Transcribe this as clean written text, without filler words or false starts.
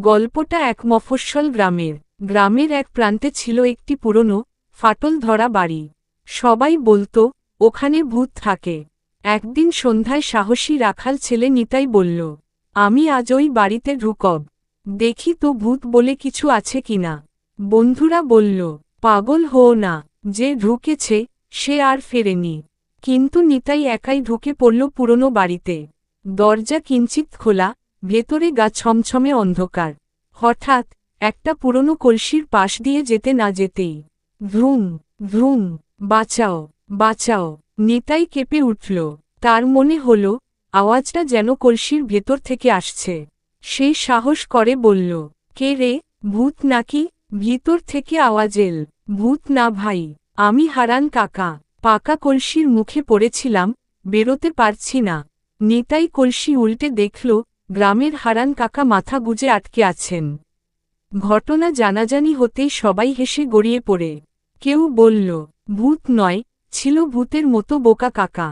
গল্পটা এক মফস্বল গ্রামের। গ্রামের এক প্রান্তে ছিল একটি পুরনো, ফাটল ধরা বাড়ি। সবাই বলতো, ওখানে ভূত থাকে। একদিন সন্ধ্যায় সাহসী রাখাল ছেলে নিতাই বলল, আমি আজ ওই বাড়িতে ঢুকব, দেখি তো ভূত বলে কিছু আছে কিনা। বন্ধুরা বলল, পাগল হও না, যে ঢুকেছে সে আর ফেরেনি। কিন্তু নিতাই একাই ঢুকে পড়ল পুরনো বাড়িতে। দরজা কিঞ্চিত খোলা, ভেতরে গা ছমছমে অন্ধকার। হঠাৎ একটা পুরনো কলসির পাশ দিয়ে যেতে না যেতেই ভ্রুম ভ্রুম, বাঁচাও বাঁচাও, নিতাই কেঁপে উঠল। তার মনে হল আওয়াজটা যেন কলসির ভেতর থেকে আসছে। সেই সাহস করে বলল, কে রে, ভূত নাকি? ভিতর থেকে আওয়াজ এল, ভূত না ভাই, আমি হারান কাকা। পাকা কলসির মুখে পড়েছিলাম, বেরোতে পারছি না। নিতাই কলসি উল্টে দেখল, গ্রামের হারান কাকা মাথা গুজে আটকে আছেন। ঘটনা জানাজানি হতেই সবাই হেসে গড়িয়ে পড়ে। কেউ বলল, ভূত নয়, ছিল ভূতের মতো বোকা কাকা।